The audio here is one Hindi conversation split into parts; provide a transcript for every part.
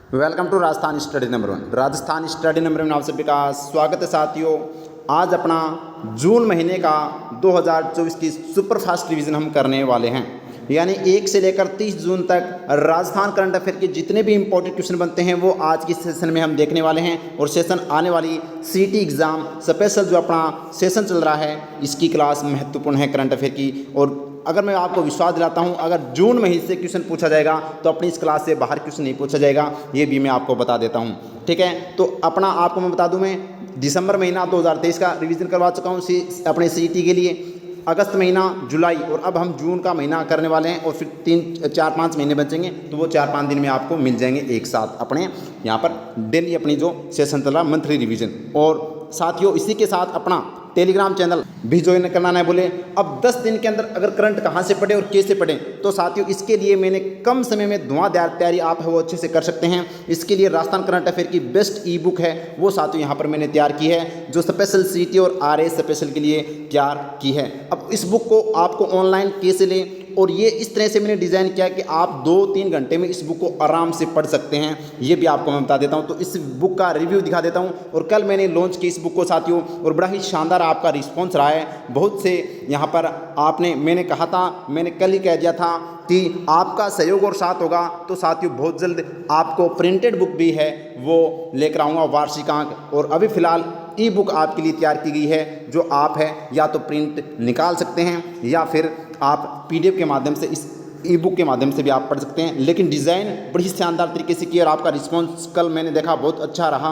Welcome to Rajasthan study number 1। Rajasthan study number 1 में आप सभी का स्वागत है साथियों। आज अपना जून महीने का 2024 की सुपरफास्ट रिवीजन हम करने वाले हैं, यानी 1 से लेकर 30 जून तक राजस्थान करंट अफेयर के जितने भी इंपॉर्टेंट क्वेश्चन बनते हैं वो आज की सेशन में हम देखने वाले हैं। और सेशन आने वाली सीटी एग्ज़ाम स्पेशल जो अपना सेशन चल रहा है, इसकी क्लास महत्वपूर्ण है करंट अफेयर की। और अगर मैं आपको विश्वास दिलाता हूं, अगर जून महीने से क्वेश्चन पूछा जाएगा तो अपनी इस क्लास से बाहर क्वेश्चन नहीं पूछा जाएगा, ये भी मैं आपको बता देता हूं। ठीक है, तो अपना आपको मैं बता दूं, मैं दिसंबर महीना 2023 का रिवीजन करवा चुका हूं अपने सीईटी के लिए, अगस्त महीना, जुलाई, और अब हम जून का महीना करने वाले हैं। और फिर 3-4-5 महीने बचेंगे, तो वो 4-5 दिन में आपको मिल जाएंगे एक साथ अपने यहाँ पर डेली अपनी जो सेशन चल रहा मंथली रिवीजन। और साथियों इसी के साथ अपना टेलीग्राम चैनल भी ज्वाइन करना नहीं बोले। अब 10 दिन के अंदर अगर करंट कहाँ से पढ़े और कैसे पढ़े, तो साथियों इसके लिए मैंने कम समय में धुआंधार तैयारी आप है वो अच्छे से कर सकते हैं। इसके लिए राजस्थान करंट अफेयर की बेस्ट ई बुक है, वो साथियों यहाँ पर मैंने तैयार की है, जो स्पेशल सीटी और आरए स्पेशल के लिए तैयार की है। अब इस बुक को आपको ऑनलाइन कैसे लें, और ये इस तरह से मैंने डिज़ाइन किया कि आप 2-3 घंटे में इस बुक को आराम से पढ़ सकते हैं, ये भी आपको मैं बता देता हूँ। तो इस बुक का रिव्यू दिखा देता हूँ। और कल मैंने लॉन्च की इस बुक को साथियों, और बड़ा ही शानदार आपका रिस्पॉन्स रहा है। बहुत से यहाँ पर मैंने कहा था, मैंने कल ही कह दिया था कि आपका सहयोग और साथ होगा तो साथियों बहुत जल्द आपको प्रिंटेड बुक भी है वो लेकर आऊँगा, वार्षिकांक। और अभी फ़िलहाल ई बुक आपके लिए तैयार की गई है, जो आप है या तो प्रिंट निकाल सकते हैं या फिर आप पीडीएफ के माध्यम से, इस ई बुक के माध्यम से भी आप पढ़ सकते हैं। लेकिन डिज़ाइन बड़ी शानदार तरीके से की और आपका रिस्पॉन्स कल मैंने देखा बहुत अच्छा रहा।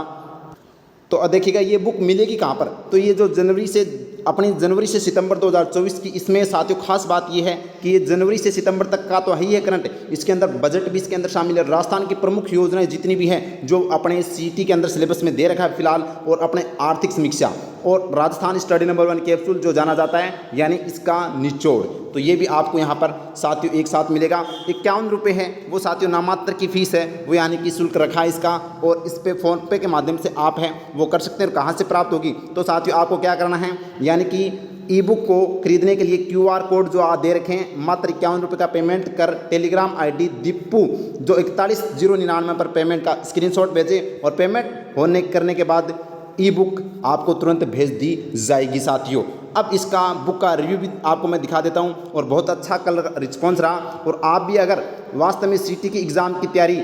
तो अब देखिएगा ये बुक मिलेगी कहाँ पर, तो ये जो जनवरी से सितंबर 2024 की, इसमें साथियों खास बात ये है कि ये जनवरी से सितंबर तक का तो है ही है करंट, इसके अंदर बजट भी इसके अंदर शामिल है, राजस्थान की प्रमुख योजनाएं जितनी भी हैं जो अपने सीटी के अंदर सिलेबस में दे रखा है फिलहाल, और अपने आर्थिक समीक्षा और राजस्थान स्टडी नंबर 1 कैप्सूल जो जाना जाता है, यानी इसका निचोड़, तो ये भी आपको यहाँ पर साथियों एक साथ मिलेगा। 51 रुपये है वो साथियों, नामात्र की फीस है वो, यानी कि शुल्क रखा है इसका। और इस पे फ़ोनपे के माध्यम से आप हैं वो कर सकते हैं। और कहाँ से प्राप्त होगी, तो साथियों आपको क्या करना है, यानी कि ई बुक को खरीदने के लिए QR कोड जो आप दे रखे हैं, मात्र 51 रुपये का पेमेंट कर टेलीग्राम ID दीपू जो 41,099 पर पेमेंट का स्क्रीनशॉट भेजें, और पेमेंट करने के बाद ई बुक आपको तुरंत भेज दी जाएगी साथियों। अब इसका बुक का रिव्यू भी आपको मैं दिखा देता हूं, और बहुत अच्छा कल रिस्पॉन्स रहा। और आप भी अगर वास्तव में सीटी की एग्ज़ाम की तैयारी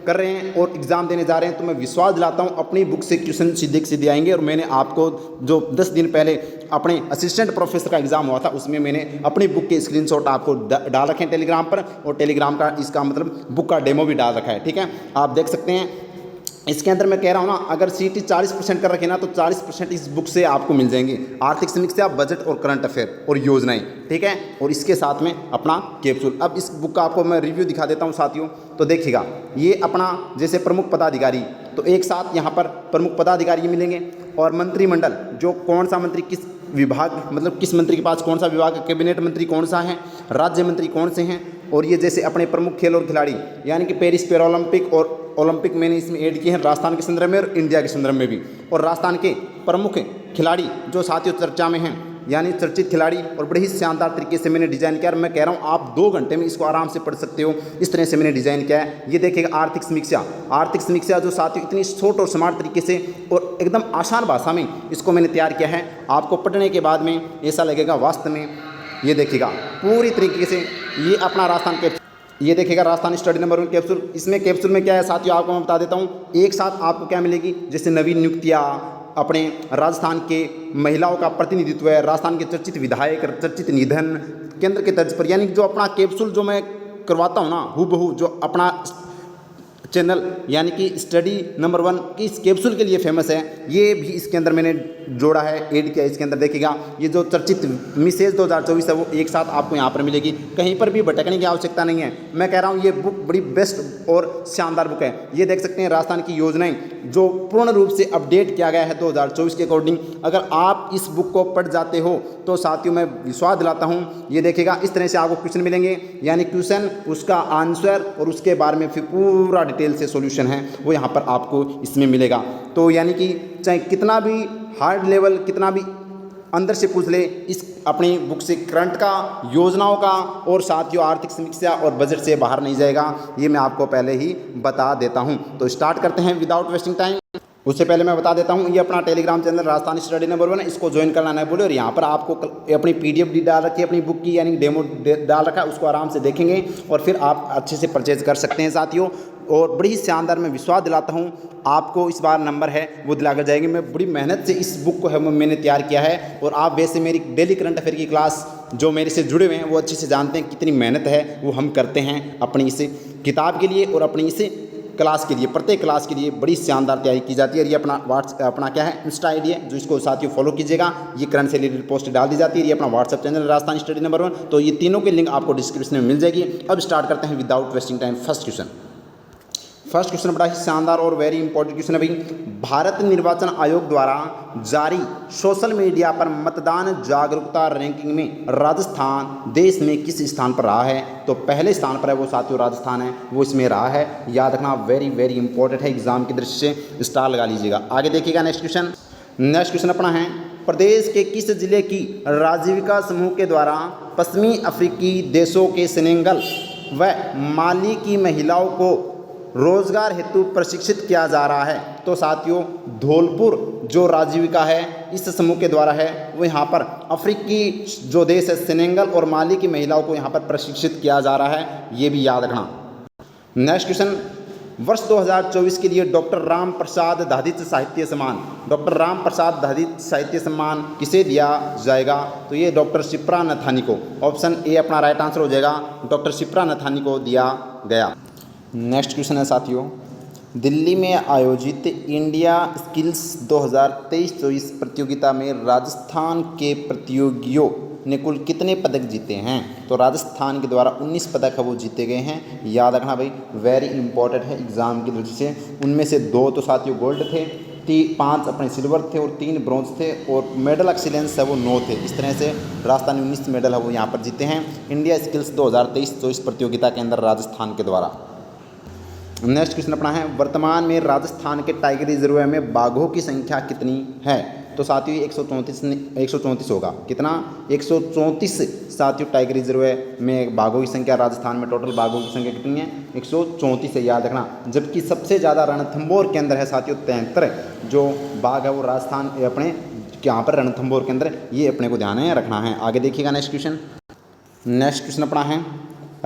कर रहे हैं और एग्ज़ाम देने जा रहे हैं, तो मैं विश्वास दिलाता हूं अपनी बुक से क्वेश्चन सीधे सीधे आएंगे। और मैंने आपको जो 10 दिन पहले अपने असिस्टेंट प्रोफेसर का एग्ज़ाम हुआ था, उसमें मैंने अपनी बुक के स्क्रीनशॉट आपको डाल रखे हैं टेलीग्राम पर, और टेलीग्राम का इसका मतलब बुक का डेमो भी डाल रखा है। ठीक है, आप देख सकते हैं। इसके अंदर मैं कह रहा हूँ ना, अगर सीटी 40% कर रखे ना, तो 40% इस बुक से आपको मिल जाएंगे, आर्थिक समीक्षा, बजट और करंट अफेयर और योजनाएं। ठीक है, और इसके साथ में अपना कैप्सूल। अब इस बुक का आपको मैं रिव्यू दिखा देता हूँ साथियों। तो देखिएगा, ये अपना जैसे प्रमुख पदाधिकारी, तो एक साथ यहाँ पर प्रमुख पदाधिकारी मिलेंगे, और मंत्रिमंडल जो कौन सा मंत्री किस विभाग, मतलब किस मंत्री के पास कौन सा विभाग, कैबिनेट मंत्री कौन सा है, राज्य मंत्री कौन से हैं। और ये जैसे अपने प्रमुख खेल और खिलाड़ी, यानी कि पेरिस पैरालंपिक और ओलंपिक मैंने इसमें ऐड किए हैं, राजस्थान के संदर्भ में और इंडिया के संदर्भ में भी। और राजस्थान के प्रमुख खिलाड़ी जो साथियों चर्चा में हैं, यानी चर्चित खिलाड़ी, और बड़े ही शानदार तरीके से मैंने डिज़ाइन किया। और मैं कह रहा हूँ आप 2 घंटे में इसको आराम से पढ़ सकते हो, इस तरह से मैंने डिज़ाइन किया है। ये देखिएगा आर्थिक समीक्षा जो साथियों इतनी शॉर्ट और स्मार्ट तरीके से और एकदम आसान भाषा में इसको मैंने तैयार किया है। आपको पढ़ने के बाद में ऐसा लगेगा वास्तव में, ये देखिएगा पूरी तरीके से ये अपना राजस्थान के, ये देखिएगा राजस्थान स्टडी नंबर 1 कैप्सूल। इसमें कैप्सूल में क्या है साथियों, आपको मैं बता देता हूँ। एक साथ आपको क्या मिलेगी, जैसे नवीन नियुक्तियाँ, अपने राजस्थान के महिलाओं का प्रतिनिधित्व है, राजस्थान के चर्चित विधायक, चर्चित निधन केंद्र के तर्ज पर, यानी जो अपना कैप्सूल जो मैं करवाता हूँ ना, हूबहू जो अपना चैनल यानी कि स्टडी नंबर 1 की इस कैप्सूल के लिए फेमस है, ये भी इसके अंदर मैंने जोड़ा है, ऐड किया। इसके अंदर देखिएगा ये जो चर्चित मिसेज 2024 है वो एक साथ आपको यहाँ पर मिलेगी, कहीं पर भी भटकने की आवश्यकता नहीं है। मैं कह रहा हूँ ये बुक बड़ी बेस्ट और शानदार बुक है। ये देख सकते हैं राजस्थान की योजनाएं जो पूर्ण रूप से अपडेट किया गया है 2024 के अकॉर्डिंग। अगर आप इस बुक को पढ़ जाते हो तो साथियों मैं विश्वास दिलाता हूँ, ये देखिएगा इस तरह से आपको क्वेश्चन मिलेंगे, यानी क्वेश्चन, उसका आंसर और उसके बारे में फिर पूरा डिटेल से सॉल्यूशन है वो यहाँ पर आपको इसमें मिलेगा। तो यानी कि चाहे कितना भी हार्ड लेवल, कितना भी अंदर से पूछ ले, इस अपनी बुक से करंट का, योजनाओं का, और साथियों आर्थिक समीक्षा और बजट से बाहर नहीं जाएगा, ये मैं आपको पहले ही बता देता हूँ। तो स्टार्ट करते हैं विदाउट वेस्टिंग टाइम। उससे पहले मैं बता देता हूँ, ये अपना Telegram channel Rajasthan study number 1 है, इसको ज्वाइन करना नहीं भूले। और यहाँ पर आपको अपनी PDF डाल रखी है अपनी बुक की, यानी डेमो डाल रखा है, उसको आराम से देखेंगे और फिर आप अच्छे से परचेज कर सकते हैं साथियों। और बड़ी ही शानदार, मैं विश्वास दिलाता हूँ आपको इस बार नंबर है वो दिलाकर जाएंगे। मैं बड़ी मेहनत से इस बुक को है मैंने तैयार किया है, और आप वैसे मेरी डेली करंट अफेयर की क्लास जो मेरे से जुड़े हुए हैं वो अच्छे से जानते हैं कितनी मेहनत है वो हम करते हैं अपनी इस किताब के लिए और अपनी इस क्लास के लिए। प्रत्येक क्लास के लिए बड़ी शानदार तैयारी की जाती है। और ये अपना क्या है, इंस्टा आईडी है, जो इसको साथियों फॉलो कीजिएगा। ये करंट से रिलेटेड पोस्ट डाल दी जाती है। ये अपना WhatsApp channel Rajasthan study number 1। तो ये तीनों के लिंक आपको डिस्क्रिप्शन में मिल जाएगी। अब स्टार्ट करते हैं without wasting time. First question बड़ा ही शानदार और वेरी इंपॉर्टेंट क्वेश्चन है भाई। भारत निर्वाचन आयोग द्वारा जारी सोशल मीडिया पर मतदान जागरूकता रैंकिंग में राजस्थान देश में किस स्थान पर रहा है? तो पहले स्थान पर है वो साथियों राजस्थान है, वो इसमें रहा है। याद रखना, वेरी वेरी इंपॉर्टेंट है, एग्जाम की दृष्टि से स्टार लगा लीजिएगा। आगे देखिएगा नेक्स्ट क्वेश्चन अपना है, प्रदेश के किस जिले की राजीविका समूह के द्वारा पश्चिमी अफ्रीकी देशों के सेनेगल व माली की महिलाओं को रोजगार हेतु प्रशिक्षित किया जा रहा है? तो साथियों धौलपुर जो राजीविका है इस समूह के द्वारा है, वो यहाँ पर अफ्रीकी जो देश है सेनेगल और माली की महिलाओं को यहाँ पर प्रशिक्षित किया जा रहा है, ये भी याद रखना। नेक्स्ट क्वेश्चन, वर्ष 2024 के लिए डॉक्टर राम प्रसाद दहदित साहित्य सम्मान, डॉक्टर राम प्रसाद दहदित साहित्य सम्मान किसे दिया जाएगा? तो ये डॉक्टर शिप्रा नथानी को। ऑप्शन ए अपना राइट आंसर हो जाएगा, डॉक्टर शिप्रा नथानी को दिया गया। नेक्स्ट क्वेश्चन है साथियों, दिल्ली में आयोजित इंडिया स्किल्स 2023-24 प्रतियोगिता में राजस्थान के प्रतियोगियों ने कुल कितने पदक जीते हैं? तो राजस्थान के द्वारा 19 पदक है वो जीते गए हैं। याद रखना भाई, वेरी इंपॉर्टेंट है एग्जाम की दृष्टि से। उनमें से 2 तो साथियों गोल्ड थे, 5 अपने सिल्वर थे और 3 ब्रॉन्ज थे, और मेडल एक्सीलेंस है वो 9 थे। इस तरह से राजस्थान 19 मेडल है वो यहाँ पर जीते हैं इंडिया स्किल्स 2023-24 प्रतियोगिता के अंदर राजस्थान के द्वारा। नेक्स्ट क्वेश्चन अपना है, वर्तमान में राजस्थान के टाइगर रिजर्व में बाघों की संख्या कितनी है? तो साथियों 134 होगा। कितना? 134 साथियों टाइगर रिजर्व में बाघों की संख्या राजस्थान में टोटल बाघों की संख्या कितनी है? 134 है, याद रखना। जबकि सबसे ज़्यादा रणथंभौर के अंदर है साथियों 73 जो बाघ है वो राजस्थान अपने यहाँ पर रणथंभौर के अंदर, ये अपने को ध्यान में रखना है। आगे देखिएगा नेक्स्ट क्वेश्चन अपना है,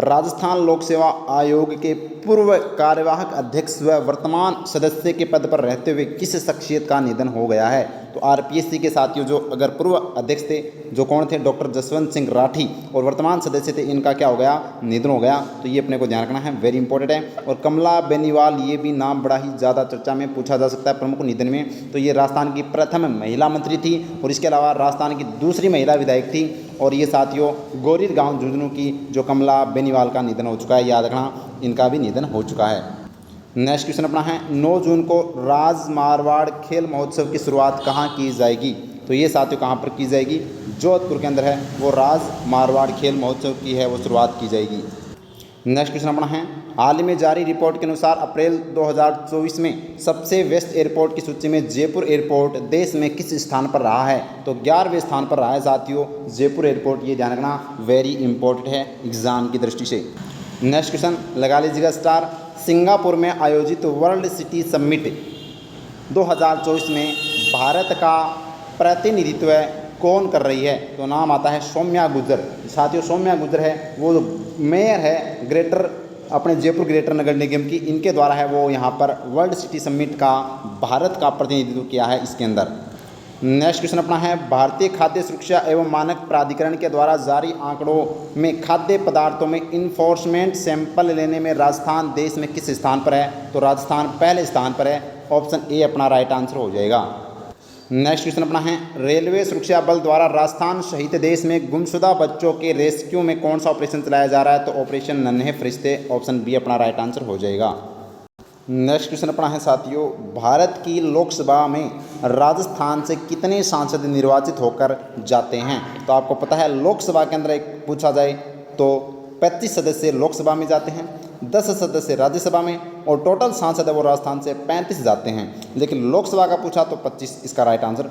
राजस्थान लोक सेवा आयोग के पूर्व कार्यवाहक अध्यक्ष व वर्तमान सदस्य के पद पर रहते हुए किस शख्सियत का निधन हो गया है? तो RPSC के साथियों जो अगर पूर्व अध्यक्ष थे जो कौन थे? डॉक्टर जसवंत सिंह राठी, और वर्तमान सदस्य थे इनका क्या हो गया? निधन हो गया। तो ये अपने को ध्यान रखना है, वेरी इंपॉर्टेंट है। और कमला बेनीवाल, ये भी नाम बड़ा ही ज़्यादा चर्चा में पूछा जा सकता है प्रमुख निधन में। तो ये राजस्थान की प्रथम महिला मंत्री थी, और इसके अलावा राजस्थान की दूसरी महिला विधायक थी। और ये साथियों गोरीर गांव झुंझुनू की जो कमला बेनीवाल का निधन हो चुका है, याद रखना इनका भी निधन हो चुका है। नेक्स्ट क्वेश्चन अपना है, 9 जून को राज मारवाड़ खेल महोत्सव की शुरुआत कहाँ की जाएगी? तो ये साथियों कहाँ पर की जाएगी? जोधपुर के अंदर है वो राज मारवाड़ खेल महोत्सव की है वो शुरुआत की जाएगी। नेक्स्ट क्वेश्चन अपना है, हाल ही में जारी रिपोर्ट के अनुसार अप्रैल 2024 में सबसे व्यस्त एयरपोर्ट की सूची में जयपुर एयरपोर्ट देश में किस स्थान पर रहा है? तो 11वें स्थान पर रहा है साथियों जयपुर एयरपोर्ट, ये ध्यान रखना, वेरी इंपॉर्टेंट है एग्जाम की दृष्टि से। नेक्स्ट क्वेश्चन लगा लीजिएगा स्टार, सिंगापुर में आयोजित वर्ल्ड सिटी समिट 2024 में भारत का प्रतिनिधित्व कौन कर रही है? तो नाम आता है सौम्या गुर्जर। साथियों सौम्या गुर्जर है वो मेयर है ग्रेटर अपने जयपुर ग्रेटर नगर निगम की, इनके द्वारा है वो यहाँ पर वर्ल्ड सिटी समिट का भारत का प्रतिनिधित्व किया है इसके अंदर। नेक्स्ट क्वेश्चन अपना है, भारतीय खाद्य सुरक्षा एवं मानक प्राधिकरण के द्वारा जारी आंकड़ों में खाद्य पदार्थों में इन्फोर्समेंट सैंपल लेने में राजस्थान देश में किस स्थान पर है? तो राजस्थान पहले स्थान पर है, ऑप्शन ए अपना राइट आंसर हो जाएगा। नेक्स्ट क्वेश्चन अपना है, रेलवे सुरक्षा बल द्वारा राजस्थान सहित देश में गुमशुदा बच्चों के रेस्क्यू में कौन सा ऑपरेशन चलाया जा रहा है? तो ऑपरेशन नन्हे फरिश्ते, ऑप्शन बी अपना राइट आंसर हो जाएगा। नेक्स्ट क्वेश्चन अपना है साथियों, भारत की लोकसभा में राजस्थान से कितने सांसद निर्वाचित होकर जाते हैं? तो आपको पता है लोकसभा के अंदर एक पूछा जाए तो 35 सदस्य लोकसभा में जाते हैं, 10 सदस्य राज्यसभा में, और टोटल सांसद है वो राजस्थान से 35 जाते हैं। लेकिन लोकसभा का पूछा तो 25 इसका राइट आंसर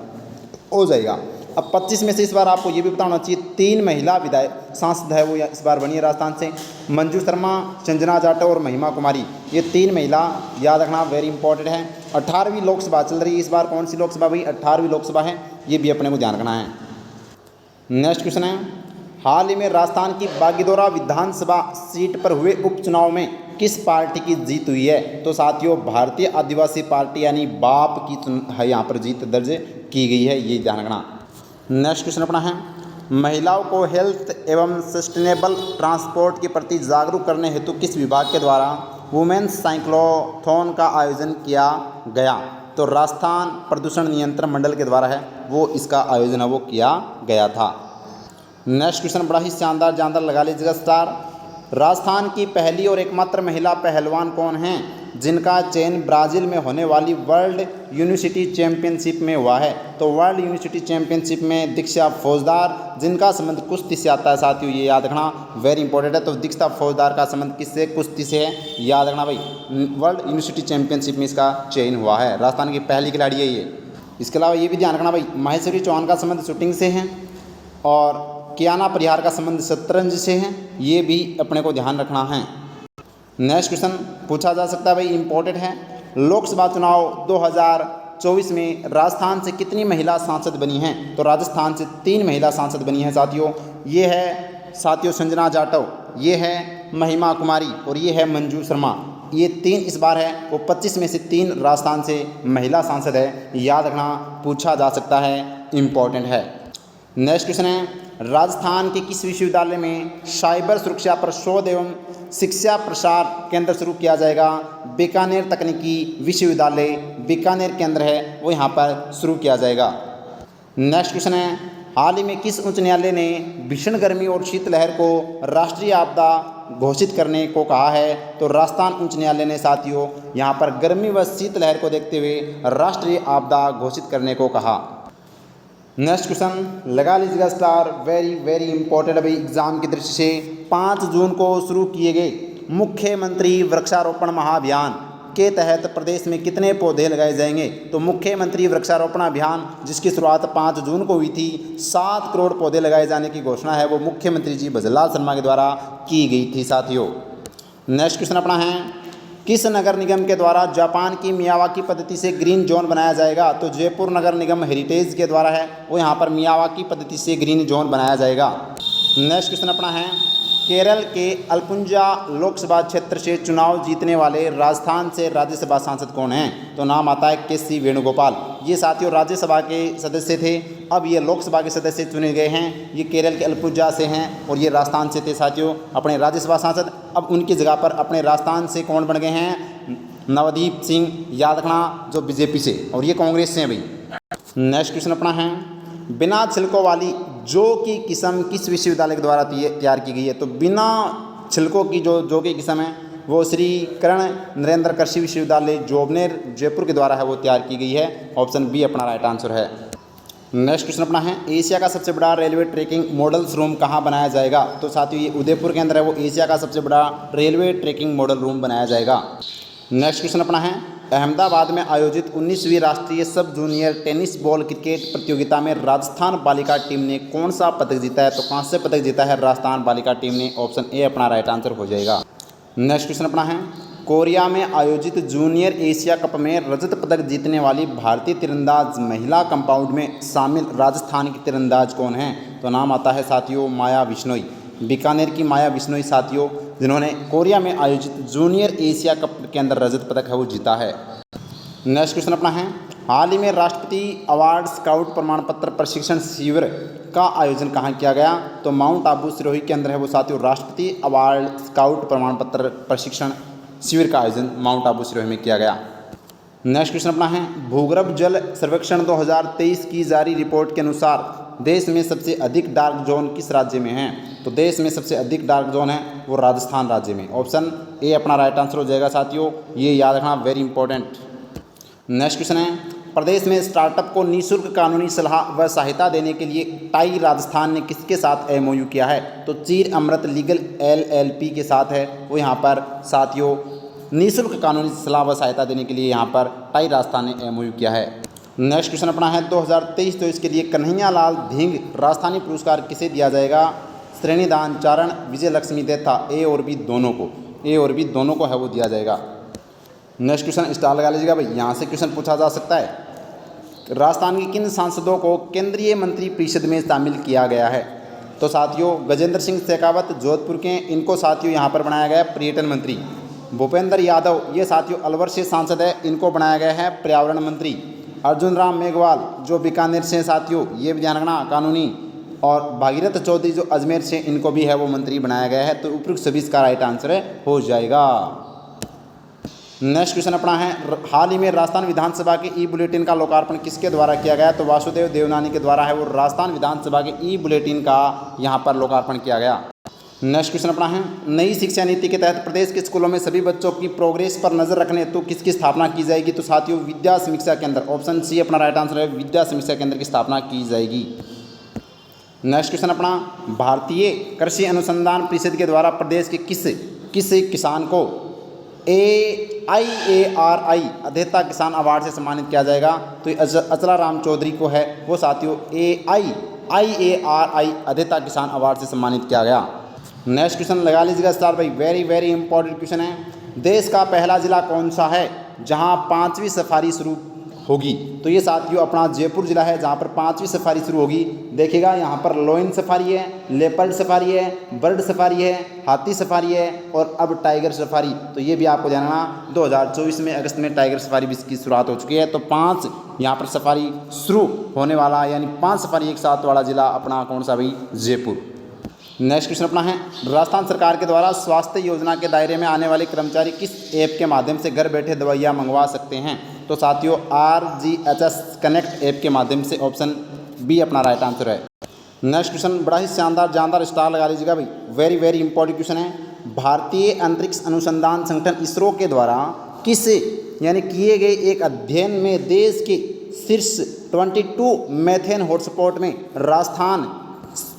हो जाएगा। अब 25 में से इस बार आपको ये भी पता होना चाहिए 3 महिला विधायक सांसद है वो इस बार बनी है राजस्थान से, मंजू शर्मा, संजना जाटव और महिमा कुमारी। ये 3 महिला याद रखना वेरी इंपॉर्टेंट है। 18वीं लोकसभा चल रही है इस बार। कौन सी लोकसभा भाई? 18वीं लोकसभा है, ये भी अपने को ध्यान रखना है। नेक्स्ट क्वेश्चन है, हाल ही में राजस्थान की बागीदोरा विधानसभा सीट पर हुए उपचुनाव में किस पार्टी की जीत हुई है? तो साथियों भारतीय आदिवासी पार्टी यानी बाप की है यहाँ पर जीत दर्ज की गई है, ये ध्यान रखना। नेक्स्ट क्वेश्चन अपना है, महिलाओं को हेल्थ एवं सस्टेनेबल ट्रांसपोर्ट के प्रति जागरूक करने हेतु किस विभाग के द्वारा वुमेन्स साइक्लोथॉन का आयोजन किया गया? तो राजस्थान प्रदूषण नियंत्रण मंडल के द्वारा है वो इसका आयोजन है वो किया गया था। नेक्स्ट क्वेश्चन बड़ा ही शानदार जानदार लगा लीजिएगा स्टार। राजस्थान की पहली और एकमात्र महिला पहलवान कौन हैं जिनका चयन ब्राज़ील में होने वाली वर्ल्ड यूनिवर्सिटी चैंपियनशिप में हुआ है? तो वर्ल्ड यूनिवर्सिटी चैंपियनशिप में दीक्षा फौजदार, जिनका संबंध कुश्ती से आता है साथियों, ये याद रखना वेरी इंपॉर्टेंट है। तो दीक्षा फौजदार का संबंध किससे? कुश्ती से है, याद रखना भाई। वर्ल्ड यूनिवर्सिटी चैंपियनशिप में इसका चयन हुआ है, राजस्थान की पहली खिलाड़ी है ये। इसके अलावा ये भी ध्यान रखना भाई, माहेश्वरी चौहान का संबंध शूटिंग से है और कियाना परिहार का संबंध शतरंज से है, ये भी अपने को ध्यान रखना है। नेक्स्ट क्वेश्चन पूछा जा सकता है भाई, इंपॉर्टेंट है। लोकसभा चुनाव 2024 में राजस्थान से कितनी महिला सांसद बनी हैं? तो राजस्थान से 3 महिला सांसद बनी हैं साथियों। ये है साथियों संजना जाटव, ये है महिमा कुमारी और ये है मंजू शर्मा। ये 3 इस बार है वो 25 में से 3 राजस्थान से महिला सांसद है, याद रखना, पूछा जा सकता है, इम्पॉर्टेंट है। नेक्स्ट क्वेश्चन है, राजस्थान के किस विश्वविद्यालय में साइबर सुरक्षा पर शोध एवं शिक्षा प्रसार केंद्र शुरू किया जाएगा? बीकानेर तकनीकी विश्वविद्यालय बीकानेर केंद्र है वो यहाँ पर शुरू किया जाएगा। नेक्स्ट क्वेश्चन है, हाल ही में किस उच्च न्यायालय ने भीषण गर्मी और शीतलहर को राष्ट्रीय आपदा घोषित करने को कहा है? तो राजस्थान उच्च न्यायालय ने साथियों यहाँ पर गर्मी व शीतलहर को देखते हुए राष्ट्रीय आपदा घोषित करने को कहा। नेक्स्ट क्वेश्चन लगा लीजिएगा स्टार, वेरी वेरी इंपॉर्टेंट है भाई एग्जाम की दृष्टि से। 5 जून को शुरू किए गए मुख्यमंत्री वृक्षारोपण महाअभियान के तहत प्रदेश में कितने पौधे लगाए जाएंगे? तो मुख्यमंत्री वृक्षारोपण अभियान जिसकी शुरुआत 5 जून को हुई थी, 7 करोड़ पौधे लगाए जाने की घोषणा है वो मुख्यमंत्री जी भजनलाल शर्मा के द्वारा की गई थी साथियों। नेक्स्ट क्वेश्चन अपना है, किस नगर निगम के द्वारा जापान की मियावाकी पद्धति से ग्रीन जोन बनाया जाएगा? तो जयपुर नगर निगम हेरिटेज के द्वारा है वो यहाँ पर मियावाकी पद्धति से ग्रीन जोन बनाया जाएगा। नेक्स्ट क्वेश्चन अपना है, केरल के अलपुंजा लोकसभा क्षेत्र से चुनाव जीतने वाले राजस्थान से राज्यसभा सांसद कौन हैं? तो नाम आता है के.सी. वेणुगोपाल। ये साथियों राज्यसभा के सदस्य थे, अब ये लोकसभा के सदस्य चुने गए हैं। ये केरल के अलपुंजा से हैं और ये राजस्थान से थे साथियों अपने राज्यसभा सांसद। अब उनकी जगह पर अपने राजस्थान से कौन बन गए हैं? नवदीप सिंह, याद रखना, जो बीजेपी से, और ये कांग्रेस से हैं भाई। नेक्स्ट क्वेश्चन अपना है, बिना छिलकों वाली जौ की किस्म किस विश्वविद्यालय के द्वारा तैयार की गई है? तो बिना छिलकों की जौ की किस्म है वो श्री कर्ण नरेंद्र कृषि विश्वविद्यालय जोबनेर जयपुर के द्वारा है वो तैयार की गई है। ऑप्शन बी अपना राइट आंसर है। नेक्स्ट क्वेश्चन अपना है, एशिया का सबसे बड़ा रेलवे ट्रैकिंग मॉडल्स रूम कहाँ बनाया जाएगा? तो साथियों ये उदयपुर के अंदर है वो एशिया का सबसे बड़ा रेलवे ट्रैकिंग मॉडल रूम बनाया जाएगा। नेक्स्ट क्वेश्चन अपना है, अहमदाबाद में आयोजित 19वीं राष्ट्रीय सब जूनियर टेनिस बॉल क्रिकेट प्रतियोगिता में राजस्थान बालिका टीम ने कौन सा पदक जीता है? तो कांस्य पदक जीता है राजस्थान बालिका टीम ने। ऑप्शन ए अपना राइट आंसर हो जाएगा। नेक्स्ट क्वेश्चन अपना है, कोरिया में आयोजित जूनियर एशिया कप में रजत पदक जीतने वाली भारतीय तीरंदाज महिला कंपाउंड में शामिल राजस्थान की तीरंदाज कौन है? तो नाम आता है साथियों माया बिश्नोई, बीकानेर की माया बिश्नोई साथियों, जिन्होंने कोरिया में आयोजित जूनियर एशिया कप के अंदर रजत पदक है वो जीता है। नेक्स्ट क्वेश्चन अपना है, हाल ही में राष्ट्रपति अवार्ड स्काउट प्रमाण पत्र प्रशिक्षण शिविर का आयोजन कहाँ किया गया? तो माउंट आबू सिरोही के अंदर है वो साथियों राष्ट्रपति अवार्ड स्काउट प्रमाण पत्र प्रशिक्षण शिविर का आयोजन माउंट आबू सिरोही में किया गया। नेक्स्ट क्वेश्चन अपना है, भूगर्भ जल सर्वेक्षण 2023 की जारी रिपोर्ट के अनुसार देश में सबसे अधिक डार्क जोन किस राज्य में है? तो देश में सबसे अधिक डार्क जोन है वो राजस्थान राज्य में। ऑप्शन ए अपना राइट आंसर हो जाएगा साथियों, ये याद रखना, वेरी इंपॉर्टेंट। नेक्स्ट क्वेश्चन है, प्रदेश में स्टार्टअप को निःशुल्क कानूनी सलाह व सहायता देने के लिए टाई राजस्थान ने किसके साथ एमओयू किया है? तो चीर अमृत लीगल एलएलपी के साथ है वो यहाँ पर साथियों निःशुल्क कानूनी सलाह व सहायता देने के लिए यहाँ पर टाई राजस्थान ने एमओयू किया है। नेक्स्ट क्वेश्चन अपना है 2023-24 के लिए कन्हैया लाल धींग राजस्थानी पुरस्कार किसे दिया जाएगा? श्रेणीदान चारण विजय लक्ष्मी देथा, ए और बी दोनों को, ए और बी दोनों को है वो दिया जाएगा। नेक्स्ट क्वेश्चन स्टार लगा लीजिएगा भाई, यहाँ से क्वेश्चन पूछा जा सकता है। राजस्थान के किन सांसदों को केंद्रीय मंत्री परिषद में शामिल किया गया है? तो साथियों गजेंद्र सिंह शेखावत जोधपुर के, इनको साथियों यहाँ पर बनाया गया है पर्यटन मंत्री। भूपेंद्र यादव ये साथियों अलवर से सांसद है, इनको बनाया गया है पर्यावरण मंत्री। अर्जुन राम मेघवाल जो बीकानेर से साथियों, ये भी ध्यान रखना कानूनी। और भागीरथ चौधरी जो अजमेर से, इनको भी है वो मंत्री बनाया गया है। तो उपयुक्त सभी इसका राइट आंसर हो जाएगा। नेक्स्ट क्वेश्चन अपना है, हाल ही में राजस्थान विधानसभा के ई बुलेटिन का लोकार्पण किसके द्वारा किया गया? तो वासुदेव देवनानी के द्वारा है वो राजस्थान विधानसभा के ई बुलेटिन का यहाँ पर लोकार्पण किया गया। नेक्स्ट क्वेश्चन अपना है, नई शिक्षा नीति के तहत प्रदेश के स्कूलों में सभी बच्चों की प्रोग्रेस पर नजर रखने हेतु किसकी स्थापना की जाएगी? तो साथियों विद्या समीक्षा केंद्र, ऑप्शन सी अपना राइट आंसर है, विद्या समीक्षा केंद्र की स्थापना की जाएगी। नेक्स्ट क्वेश्चन अपना, भारतीय कृषि अनुसंधान परिषद के द्वारा प्रदेश के किस किसान को AIARI अध्येता किसान अवार्ड से सम्मानित किया जाएगा? तो अचला राम चौधरी को है वो साथियों AIARI अध्येता किसान अवार्ड से सम्मानित किया गया। नेक्स्ट क्वेश्चन लगा लीजिएगा स्टार भाई, वेरी वेरी इंपॉर्टेंट क्वेश्चन है। देश का पहला जिला कौन सा है जहां 5वीं सफारी शुरू होगी? तो ये साथियों अपना जयपुर जिला है जहाँ पर 5वीं सफारी शुरू होगी। देखिएगा यहाँ पर लोइन सफारी है, लेपर्ड सफारी है, बर्ड सफारी है, हाथी सफारी है और अब टाइगर सफारी। तो ये भी आपको जानना, 2024 में अगस्त में टाइगर सफारी भी की शुरुआत हो चुकी है। तो 5 यहाँ पर सफारी शुरू होने वाला, यानी 5 सफारी एक साथ वाला जिला अपना कौन सा भाई? जयपुर। नेक्स्ट क्वेश्चन अपना है, राजस्थान सरकार के द्वारा स्वास्थ्य योजना के दायरे में आने वाले कर्मचारी किस ऐप के माध्यम से घर बैठे दवाइयाँ मंगवा सकते हैं? तो साथियों RGHS कनेक्ट ऐप के माध्यम से, ऑप्शन बी अपना राइट आंसर है। नेक्स्ट क्वेश्चन बड़ा ही शानदार जानदार स्टार लगा लीजिएगा भाई, वेरी वेरी इंपॉर्टेंट क्वेश्चन है। भारतीय अंतरिक्ष अनुसंधान संगठन इसरो के द्वारा किस यानी किए गए एक अध्ययन में देश के शीर्ष 22 मैथेन हॉटस्पॉट में राजस्थान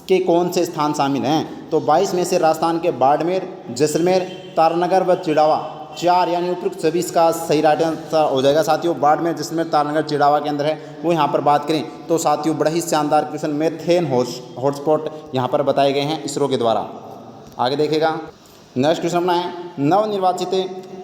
के कौन से स्थान शामिल हैं? तो 22 में से राजस्थान के बाड़मेर, जैसलमेर, तारानगर व चिड़ावा 4, यानी उपयुक्त सभी इसका सही राइट आंसर हो जाएगा। साथियों बाड़मेर, जैसलमेर, तारानगर, चिड़ावा के अंदर है वो यहाँ पर बात करें तो साथियों बड़ा ही शानदार क्वेश्चन मेथेन हॉटस्पॉट यहाँ पर बताए गए हैं इसरो के द्वारा। आगे देखेगा नेक्स्ट क्वेश्चन अपना है, नवनिर्वाचित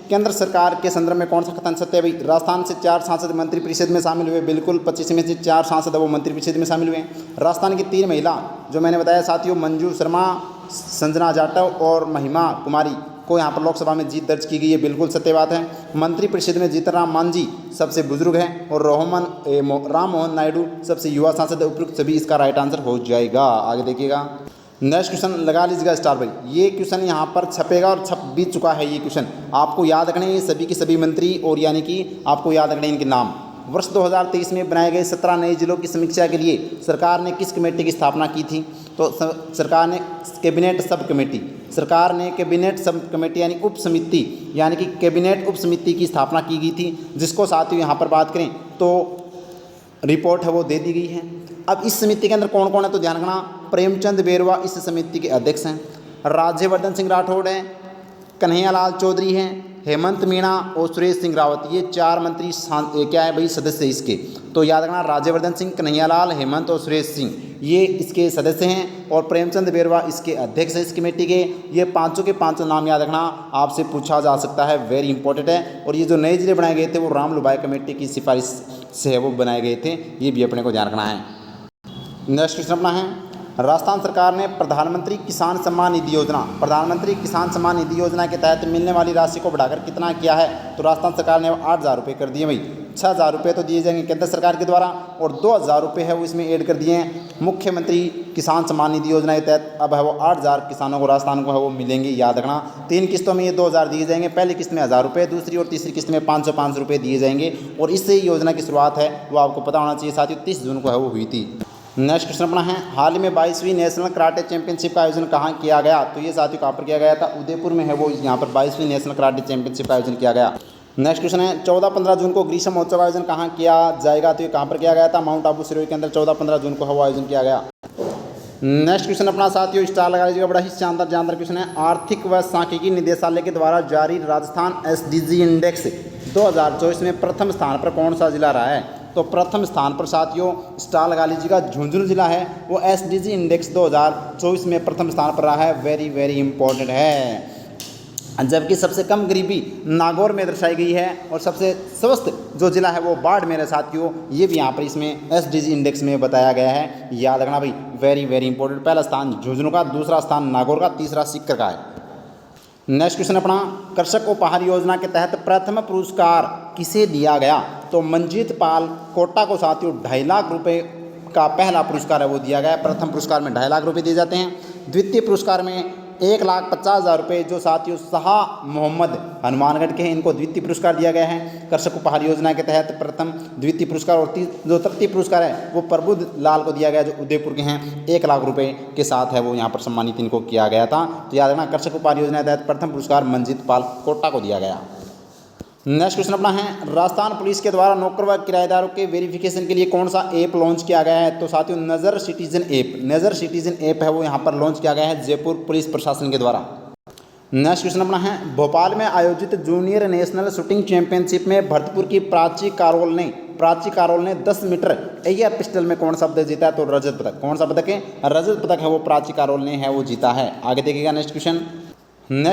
केंद्र सरकार के संदर्भ में कौन सा कथन सत्य है भाई? राजस्थान से 4 सांसद मंत्री परिषद में शामिल हुए, बिल्कुल 25 में से 4 सांसद वो मंत्री परिषद में शामिल हुए। राजस्थान की 3 महिला जो मैंने बताया साथियों, मंजू शर्मा, संजना जाटव और महिमा कुमारी को यहाँ पर लोकसभा में जीत दर्ज की गई है, बिल्कुल सत्य बात है। मंत्री परिषद में जीतनराम मांझी सबसे बुजुर्ग हैं और राम मोहन नायडू सबसे युवा सांसद, उपयुक्त सभी इसका राइट आंसर हो जाएगा। आगे देखिएगा नेक्स्ट क्वेश्चन लगा लीजिएगा स्टार भाई, ये क्वेश्चन यहाँ पर छपेगा और छप भी चुका है। ये क्वेश्चन आपको याद रखने हैं सभी के सभी मंत्री, और यानी कि आपको याद रखने इनके नाम। वर्ष 2023 में बनाए गए 17 नए जिलों की समीक्षा के लिए सरकार ने किस कमेटी की स्थापना की थी? तो सरकार ने कैबिनेट सब कमेटी, सरकार ने कैबिनेट सब कमेटी यानी उप समिति, यानी कि कैबिनेट उप समिति की स्थापना की गई थी, जिसको साथियों यहाँ पर बात करें तो रिपोर्ट है वो दे दी गई है। अब इस समिति के अंदर कौन कौन है तो ध्यान रखना, प्रेमचंद बेरवा इस समिति के अध्यक्ष हैं, राज्यवर्धन सिंह राठौड़ हैं, कन्हैया लाल चौधरी हैं, हेमंत मीणा और सुरेश सिंह रावत, ये 4 मंत्री क्या है भाई सदस्य इसके। तो याद रखना राज्यवर्धन सिंह, कन्हैया लाल, हेमंत और सुरेश सिंह ये इसके सदस्य हैं और प्रेमचंद बेरवा इसके अध्यक्ष हैं इस कमेटी के। ये 5 के 5 नाम याद रखना, आपसे पूछा जा सकता है, वेरी इंपॉर्टेंट है। और ये जो नए जिले बनाए गए थे वो राम लुबाई कमेटी की सिफारिश से है वो बनाए गए थे, ये भी अपने को ध्यान रखना है। नेक्स्ट क्वेश्चन अपना है, राजस्थान सरकार ने प्रधानमंत्री किसान सम्मान निधि योजना, प्रधानमंत्री किसान सम्मान निधि योजना के तहत मिलने वाली राशि को बढ़ाकर कितना किया है? तो राजस्थान सरकार ने 8,000 रुपये कर दिए भाई। 6,000 रुपये तो दिए जाएंगे केंद्र सरकार के द्वारा और 2,000 रुपये है वो इसमें ऐड कर दिए हैं मुख्यमंत्री किसान सम्मान निधि योजना के तहत। अब है वो 8,000 किसानों को राजस्थान को है वो मिलेंगे, याद रखना। 3 किस्तों में ये 2,000 दिए जाएंगे, पहली किस्त में 1,000 रुपये, दूसरी और तीसरी किस्त में 500 रुपये दिए जाएंगे। और इससे योजना की शुरुआत है वो आपको पता होना चाहिए साथियों, 30 जून को है वो हुई थी। नेक्स्ट क्वेश्चन अपना है, हाल ही में 22वीं नेशनल कराटे चैंपियनशिप का आयोजन कहाँ किया गया? तो ये साथियों कहाँ पर किया गया था? उदयपुर में है वो यहाँ पर 22वीं नेशनल कराटे चैंपियनशिप का आयोजन किया गया। नेक्स्ट क्वेश्चन है, 14-15 जून को ग्रीष्म महोत्सव का आयोजन कहाँ किया जाएगा? तो ये कहाँ पर किया गया था? माउंट आबू सिरोही के अंदर 14-15 जून को है वो आयोजन किया गया। नेक्स्ट क्वेश्चन अपना साथियों स्टार लगा लीजिएगा, बड़ा ही शानदार जानदार क्वेश्चन है। आर्थिक व सांख्यिकी निदेशालय के द्वारा जारी राजस्थान SDG इंडेक्स 2024 में प्रथम स्थान पर कौन सा जिला रहा है? तो प्रथम स्थान पर साथियों स्टार लगा लीजिएगा झुंझुनू जिला है, वो SDG इंडेक्स 2024 में प्रथम स्थान पर रहा है। वेरी वेरी इंपॉर्टेंट है। जबकि सबसे कम गरीबी नागौर में दर्शाई गई है और सबसे स्वस्थ जो जिला है वो बाड़मेर है साथियों, ये भी यहाँ पर इसमें SDG इंडेक्स में बताया गया है। याद रखना भाई, वेरी वेरी इंपॉर्टेंट। पहला स्थान झुंझुनू का, दूसरा स्थान नागौर का, तीसरा सीकर का है। नेक्स्ट क्वेश्चन अपना, कृषक उपहार योजना के तहत प्रथम पुरस्कार किसे दिया गया? तो मंजीत पाल कोटा को साथियों 2.5 लाख रुपए का पहला पुरस्कार है वो दिया गया। प्रथम पुरस्कार में 2.5 लाख रुपए दिए जाते हैं। द्वितीय पुरस्कार में 1,50,000 रुपये जो साथियों शाह मोहम्मद हनुमानगढ़ के हैं, इनको द्वितीय पुरस्कार दिया गया है कृषक उपहार योजना के तहत प्रथम द्वितीय पुरस्कार। और जो तृतीय पुरस्कार है वो प्रबुद्ध लाल को दिया गया जो उदयपुर के हैं, 1 लाख रुपए के साथ है वो यहाँ पर सम्मानित इनको किया गया था। तो याद रखना, कृषक उपहार योजना के तहत प्रथम पुरस्कार मंजीत पाल कोटा को दिया गया। नेक्स्ट क्वेश्चन अपना है, राजस्थान पुलिस के द्वारा नौकर व किराएदारों के वेरिफिकेशन के लिए कौन सा ऐप लॉन्च किया गया है? तो साथियों नज़र सिटीजन ऐप, नज़र सिटीजन ऐप है वो यहाँ पर लॉन्च किया गया है जयपुर पुलिस प्रशासन के द्वारा। नेक्स्ट क्वेश्चन अपना है, भोपाल में आयोजित जूनियर नेशनल शूटिंग चैंपियनशिप में भरतपुर की प्राची कारोल ने 10 मीटर एयर पिस्टल में कौन सा पदक जीता है? तो रजत पदक। कौन सा पदक है? रजत पदक है वो प्राची कारोल ने है वो जीता है। आगे देखिएगा नेक्स्ट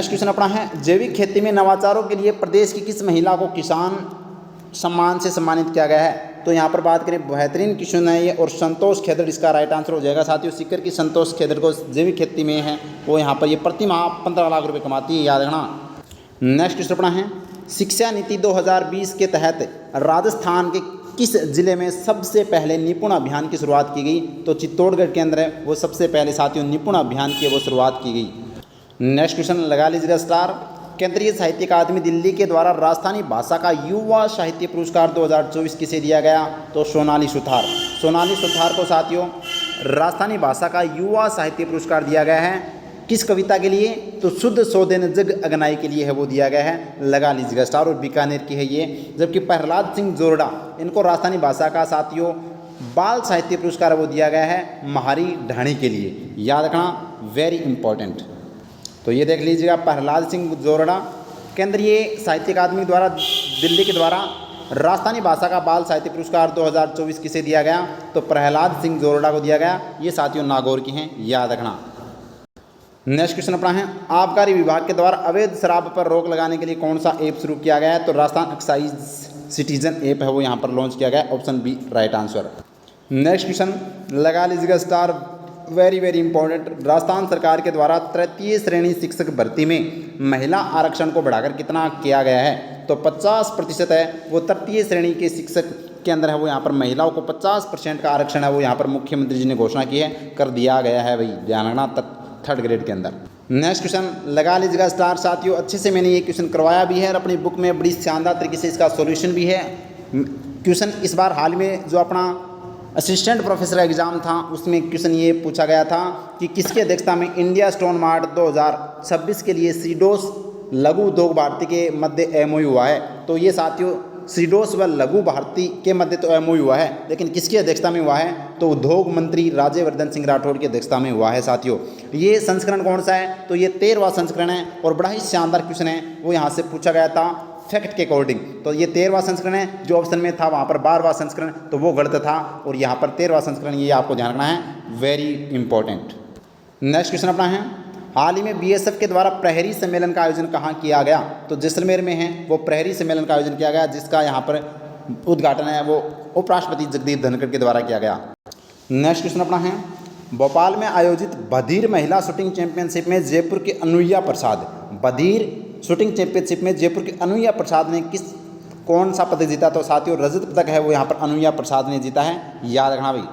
क्वेश्चन अपना है, जैविक खेती में नवाचारों के लिए प्रदेश की किस महिला को किसान सम्मान से सम्मानित किया गया है? तो यहाँ पर बात करें बेहतरीन किशन है ये और संतोष खेदड़ इसका राइट आंसर हो जाएगा साथियों। सीकर की संतोष खेदड़ को जैविक खेती में है वो यहाँ पर ये प्रति माह 15 लाख रुपए कमाती है, याद रखना। नेक्स्ट क्वेश्चन अपना है, शिक्षा नीति 2020 के तहत राजस्थान के किस जिले में सबसे पहले निपुण अभियान की शुरुआत की गई? तो चित्तौड़गढ़ के अंदर है वो सबसे पहले साथियों निपुण अभियान की वो शुरुआत की गई। नेक्स्ट क्वेश्चन लगा लीजिएगा स्टार, केंद्रीय साहित्य अकादमी दिल्ली के द्वारा राजस्थानी भाषा का युवा साहित्य पुरस्कार 2024 किसे दिया गया? तो सोनाली सुथार को साथियों राजस्थानी भाषा का युवा साहित्य पुरस्कार दिया गया है। किस कविता के लिए? तो शुद्ध सौदेन जग अगनाई के लिए है वो दिया गया है। लगा लीजिएगा स्टार, और बीकानेर की है ये। जबकि प्रहलाद सिंह जोरडा इनको राजस्थानी भाषा का साथियों बाल साहित्य पुरस्कार वो दिया गया है महारी ढाणी के लिए, याद रखना, वेरी इंपॉर्टेंट। तो ये देख लीजिएगा, प्रहलाद सिंह जोरडा केंद्रीय साहित्य अकादमी द्वारा दिल्ली के द्वारा राजस्थानी भाषा का बाल साहित्य पुरस्कार 2024 किसे दिया गया? तो प्रहलाद सिंह जोरडा को दिया गया। ये साथियों नागौर की हैं, याद रखना। नेक्स्ट क्वेश्चन अपना है, आबकारी विभाग के द्वारा अवैध शराब पर रोक लगाने के लिए कौन सा ऐप शुरू किया गया है? तो राजस्थान एक्साइज सिटीजन ऐप है वो यहाँ पर लॉन्च किया गया है। Option B right answer. Next question लगा लीजिएगा star, very very important. Rajasthan सरकार के द्वारा तृतीय श्रेणी शिक्षक भर्ती में महिला आरक्षण को बढ़ाकर कितना किया गया है? तो 50% है वो तृतीय श्रेणी के शिक्षक के अंदर है वो यहाँ पर महिलाओं को 50% का आरक्षण है वो यहाँ पर मुख्यमंत्री जी ने घोषणा की है, कर दिया गया है भाई, ध्यान रखना, 3rd ग्रेड के अंदर। नेक्स्ट क्वेश्चन लगा लीजिएगा स्टार साथियों, अच्छे से मैंने ये क्वेश्चन करवाया भी है और अपनी बुक में बड़ी शानदार तरीके से इसका सॉल्यूशन भी है। क्वेश्चन इस बार हाल में जो अपना असिस्टेंट प्रोफेसर एग्जाम था उसमें क्वेश्चन ये पूछा गया था कि किसकी अध्यक्षता में इंडिया स्टोन मार्ट 2026 के लिए सीडोस लघु उद्योग भारती के मध्य MOU हुआ है? तो ये साथियों सीडोस व लघु भारती के मध्य तो MOU हुआ है, लेकिन किसकी अध्यक्षता में हुआ है? तो उद्योग मंत्री राज्यवर्धन सिंह राठौड़ की अध्यक्षता में हुआ है साथियों। ये संस्करण कौन सा है? तो ये 13वां संस्करण है और बड़ा ही शानदार क्वेश्चन है वो यहाँ से पूछा गया था फैक्ट के अकॉर्डिंग। तो ये 13वां संस्करण है, जो ऑप्शन में था वहाँ पर 12वां संस्करण, तो वो गलत था और यहाँ पर 13वां संस्करण, ये आपको ध्यान रखना है, वेरी इंपॉर्टेंट। नेक्स्ट क्वेश्चन अपना है, हाल ही में BSF के द्वारा प्रहरी सम्मेलन का आयोजन कहाँ किया गया? तो जैसलमेर में है वो प्रहरी सम्मेलन का आयोजन किया गया, जिसका यहाँ पर उद्घाटन है वो उपराष्ट्रपति जगदीप धनखड़ के द्वारा किया गया। नेक्स्ट क्वेश्चन अपना है, भोपाल में आयोजित बधिर महिला शूटिंग चैंपियनशिप में जयपुर के अनुया प्रसाद, बधिर शूटिंग चैंपियनशिप में जयपुर के अनुया प्रसाद ने कौन सा पदक जीता? तो साथियों रजत पदक है वो यहाँ पर अनुया प्रसाद ने जीता है, याद रखना भाई।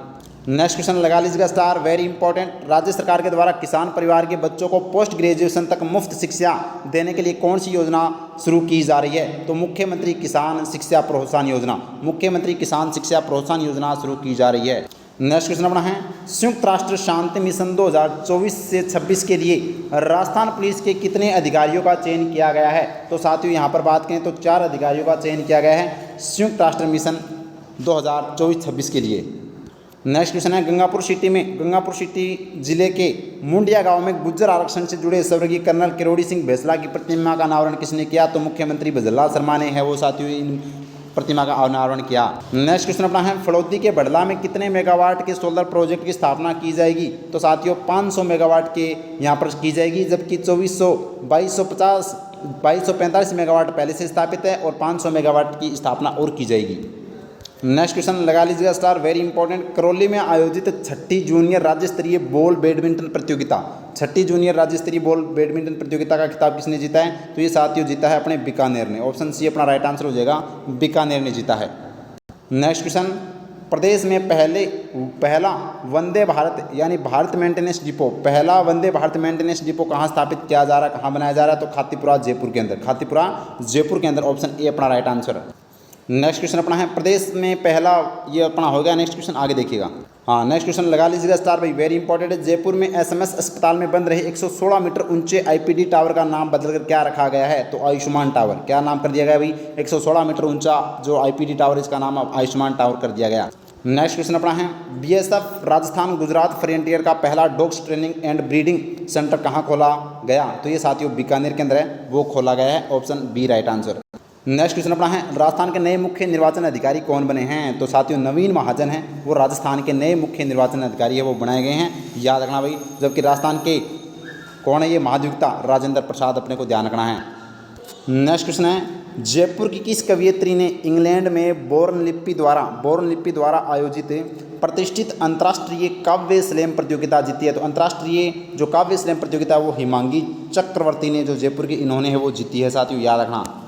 नेक्स्ट क्वेश्चन लगा लीजिएगा स्टार, वेरी इंपॉर्टेंट। राज्य सरकार के द्वारा किसान परिवार के बच्चों को पोस्ट ग्रेजुएशन तक मुफ्त शिक्षा देने के लिए कौन सी योजना शुरू की जा रही है? तो मुख्यमंत्री किसान शिक्षा प्रोत्साहन योजना, मुख्यमंत्री किसान शिक्षा प्रोत्साहन योजना शुरू की जा रही है। नेक्स्ट क्वेश्चन अपना है, संयुक्त राष्ट्र शांति मिशन 2024 से 26 के लिए राजस्थान पुलिस के कितने अधिकारियों का चयन किया गया है? तो साथियों यहाँ पर बात करें तो 4 अधिकारियों का चयन किया गया है संयुक्त राष्ट्र मिशन 2024-26 के लिए। नेक्स्ट क्वेश्चन है, गंगापुर सिटी जिले के मुंडिया गांव में गुज्जर आरक्षण से जुड़े स्वर्गीय कर्नल किरोड़ी सिंह बैसला की प्रतिमा का अनावरण किसने किया? तो मुख्यमंत्री भजनलाल शर्मा ने है वो साथियों इन प्रतिमा का अनावरण किया। नेक्स्ट क्वेश्चन अपना है, फड़ौदी के बड़ला में कितने मेगावाट के सोलर प्रोजेक्ट की स्थापना की जाएगी? तो साथियों 500 मेगावाट के यहाँ पर की जाएगी, जबकि 2245 मेगावाट पहले से स्थापित है और 500 मेगावाट की स्थापना और की जाएगी। नेक्स्ट क्वेश्चन लगा लीजिएगा स्टार, वेरी इंपॉर्टेंट। करौली में आयोजित 6ठी जूनियर राज्य स्तरीय बॉल बैडमिंटन प्रतियोगिता, 6ठी जूनियर राज्य स्तरीय बॉल बैडमिंटन प्रतियोगिता का खिताब किसने जीता है? तो ये साथियों जीता है अपने बीकानेर ने। ऑप्शन सी अपना राइट आंसर हो जाएगा, बीकानेर ने जीता है। नेक्स्ट क्वेश्चन, प्रदेश में पहला वंदे भारत यानी भारत मेंटेनेंस डिपो, पहला वंदे भारत मेंटेनेंस डिपो कहाँ स्थापित किया जा रहा है, कहाँ बनाया जा रहा है? तो खातीपुरा जयपुर के अंदर, खातीपुरा जयपुर के अंदर। ऑप्शन ए अपना राइट आंसर है। नेक्स्ट क्वेश्चन अपना है, प्रदेश में पहला, ये अपना हो गया। नेक्स्ट क्वेश्चन आगे देखिएगा। हाँ, नेक्स्ट क्वेश्चन लगा लीजिएगा स्टार भाई, वेरी इंपॉर्टेंट है। जयपुर में एसएमएस अस्पताल में बन रहे 116 मीटर ऊंचे आईपीडी टावर का नाम बदलकर क्या रखा गया है? तो आयुष्मान टावर। क्या नाम कर दिया गया भाई? 116 मीटर ऊंचा जो आईपीडी टावर, इसका नाम अब आयुष्मान टावर कर दिया गया। नेक्स्ट क्वेश्चन अपना है, बीएसएफ राजस्थान गुजरात फ्रंटियर का पहला dogs training and breeding centre कहाँ खोला गया? तो ये साथियों बीकानेर के अंदर है, वो खोला गया है। Option B right answer. Next question अपना है, राजस्थान के नए मुख्य निर्वाचन अधिकारी कौन बने हैं? तो साथियों नवीन महाजन हैं, वो राजस्थान के नए मुख्य निर्वाचन अधिकारी है, वो बनाए गए हैं, याद रखना भाई। जबकि राजस्थान के कौन है? ये महाधिवक्ता राजेंद्र प्रसाद, अपने को ध्यान रखना है। नेक्स्ट क्वेश्चन है, जयपुर की किस कवयित्री ने इंग्लैंड में बोर्न लिपि द्वारा आयोजित प्रतिष्ठित अंतर्राष्ट्रीय काव्य स्लैम प्रतियोगिता जीती है? तो अंतर्राष्ट्रीय जो काव्य स्लैम प्रतियोगिता वो हिमांगी चक्रवर्ती ने, जो जयपुर की इन्होंने है, वो जीती है साथियों, याद रखना।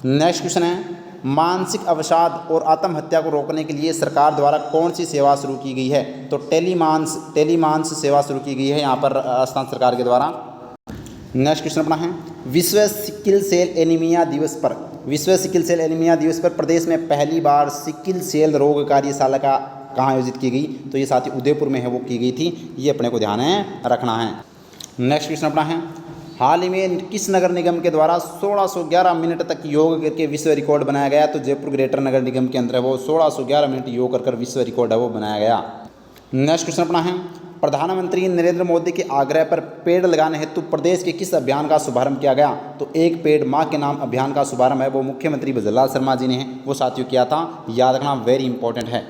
नेक्स्ट क्वेश्चन है, मानसिक अवसाद और आत्महत्या को रोकने के लिए सरकार द्वारा कौन सी सेवा शुरू की गई है? तो टेलीमांस सेवा शुरू की गई है यहाँ पर राजस्थान सरकार के द्वारा। नेक्स्ट क्वेश्चन अपना है, विश्व सिकिल सेल एनीमिया दिवस पर प्रदेश में पहली बार सिकिल सेल रोग कार्यशाला का कहाँ आयोजित की गई? तो ये साथी उदयपुर में है, वो की गई थी, ये अपने को ध्यान रखना है। नेक्स्ट क्वेश्चन अपना है, हाल ही में किस नगर निगम के द्वारा 1611 मिनट तक योग करके विश्व रिकॉर्ड बनाया गया? तो जयपुर ग्रेटर नगर निगम के अंदर है, वो 1611 मिनट योग कर विश्व रिकॉर्ड है, वो बनाया गया। नेक्स्ट क्वेश्चन अपना है, प्रधानमंत्री नरेंद्र मोदी के आग्रह पर पेड़ लगाने हेतु प्रदेश के किस अभियान का शुभारंभ किया गया? तो एक पेड़ माँ के नाम अभियान का शुभारंभ है, वो मुख्यमंत्री भजनलाल शर्मा जी ने है, वो साथियों किया था, याद रखना, वेरी इंपॉर्टेंट है।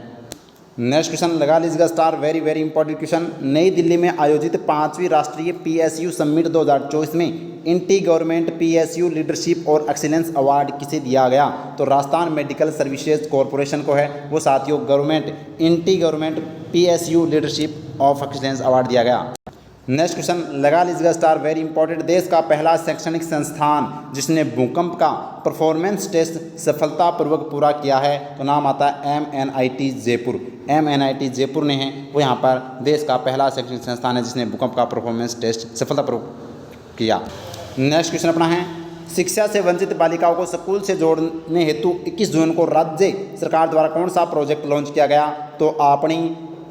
नेक्स्ट क्वेश्चन लगा लीजिएगा star, very very important question. नई दिल्ली में आयोजित 5वीं राष्ट्रीय पीएसयू समिट 2024 में इंटी गवर्नमेंट पीएसयू लीडरशिप और एक्सीलेंस अवार्ड किसे दिया गया? तो राजस्थान मेडिकल सर्विसेज कॉरपोरेशन को है, वो साथियों इंटी government PSU leadership of excellence award दिया गया। नेक्स्ट क्वेश्चन लगा लीजिएगा स्टार, वेरी इंपॉर्टेंट। देश का पहला शैक्षणिक संस्थान जिसने भूकंप का परफॉर्मेंस टेस्ट सफलतापूर्वक पूरा किया है, तो नाम आता है MNIT जयपुर। MNIT जयपुर ने है, वो यहाँ पर देश का पहला शैक्षणिक संस्थान है जिसने भूकंप का परफॉर्मेंस टेस्ट सफलतापूर्वक किया। नेक्स्ट क्वेश्चन अपना है, शिक्षा से वंचित बालिकाओं को स्कूल से जोड़ने हेतु 21 जून को राज्य सरकार द्वारा कौन सा प्रोजेक्ट लॉन्च किया गया? तो